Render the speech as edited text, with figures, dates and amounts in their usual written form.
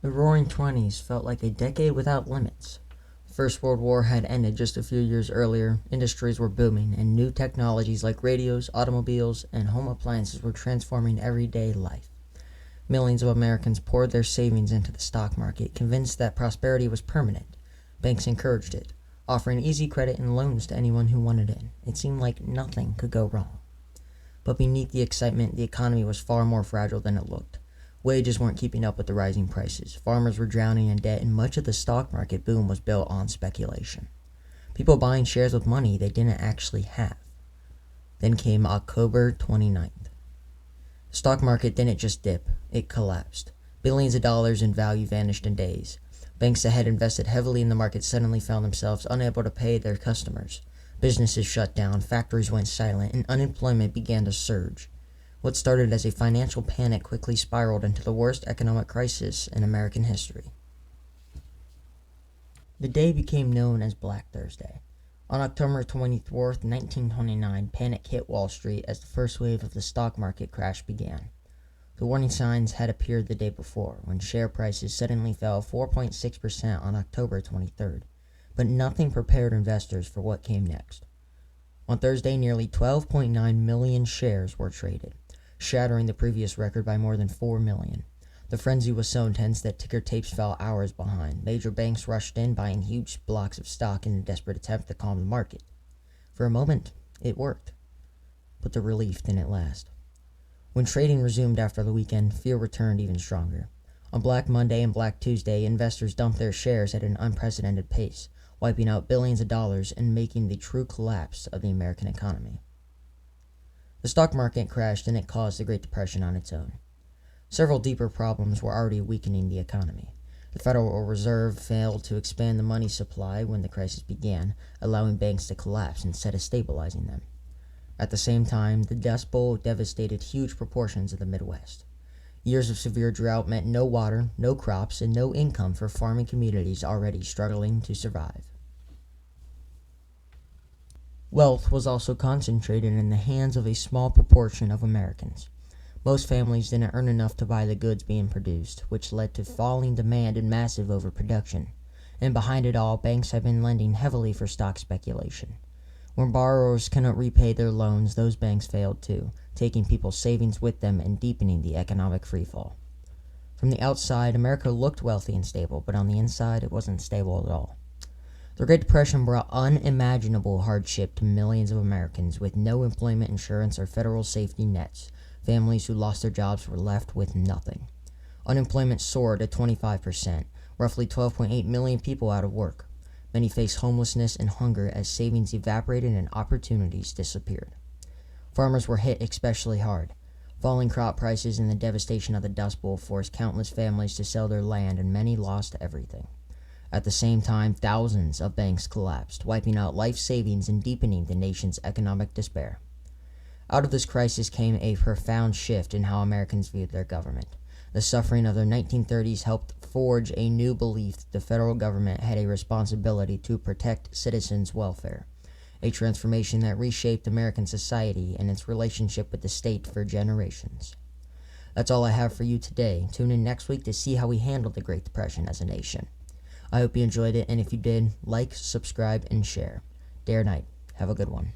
The Roaring Twenties felt like a decade without limits. The First World War had ended just a few years earlier, industries were booming, and new technologies like radios, automobiles, and home appliances were transforming everyday life. Millions of Americans poured their savings into the stock market, convinced that prosperity was permanent. Banks encouraged it, offering easy credit and loans to anyone who wanted in. It seemed like nothing could go wrong. But beneath the excitement, the economy was far more fragile than it looked. Wages weren't keeping up with the rising prices. Farmers were drowning in debt, and much of the stock market boom was built on speculation. People buying shares with money they didn't actually have. Then came October 29th. The stock market didn't just dip, it collapsed. Billions of dollars in value vanished in days. Banks that had invested heavily in the market suddenly found themselves unable to pay their customers. Businesses shut down, factories went silent, and unemployment began to surge. What started as a financial panic quickly spiraled into the worst economic crisis in American history. The day became known as Black Thursday. On October 24th, 1929, panic hit Wall Street as the first wave of the stock market crash began. The warning signs had appeared the day before, when share prices suddenly fell 4.6% on October 23rd, but nothing prepared investors for what came next. On Thursday, nearly 12.9 million shares were traded, shattering the previous record by more than 4 million. The frenzy was so intense that ticker tapes fell hours behind. Major banks rushed in, buying huge blocks of stock in a desperate attempt to calm the market. For a moment, it worked, but the relief didn't last. When trading resumed after the weekend, fear returned even stronger. On Black Monday and Black Tuesday, investors dumped their shares at an unprecedented pace, wiping out billions of dollars and making the true collapse of the American economy. The stock market crashed, and it caused the Great Depression on its own. Several deeper problems were already weakening the economy. The Federal Reserve failed to expand the money supply when the crisis began, allowing banks to collapse instead of stabilizing them. At the same time, the Dust Bowl devastated huge proportions of the Midwest. Years of severe drought meant no water, no crops, and no income for farming communities already struggling to survive. Wealth was also concentrated in the hands of a small proportion of Americans. Most families didn't earn enough to buy the goods being produced, which led to falling demand and massive overproduction. And behind it all, banks have been lending heavily for stock speculation. When borrowers cannot repay their loans, those banks failed too, taking people's savings with them and deepening the economic freefall. From the outside, America looked wealthy and stable, but on the inside, it wasn't stable at all. The Great Depression brought unimaginable hardship to millions of Americans with no employment insurance or federal safety nets. Families who lost their jobs were left with nothing. Unemployment soared to 25%, roughly 12.8 million people out of work. Many faced homelessness and hunger as savings evaporated and opportunities disappeared. Farmers were hit especially hard. Falling crop prices and the devastation of the Dust Bowl forced countless families to sell their land, and many lost everything. At the same time, thousands of banks collapsed, wiping out life savings and deepening the nation's economic despair. Out of this crisis came a profound shift in how Americans viewed their government. The suffering of the 1930s helped forge a new belief that the federal government had a responsibility to protect citizens' welfare, a transformation that reshaped American society and its relationship with the state for generations. That's all I have for you today. Tune in next week to see how we handled the Great Depression as a nation. I hope you enjoyed it, and if you did, like, subscribe, and share. Day or night. Have a good one.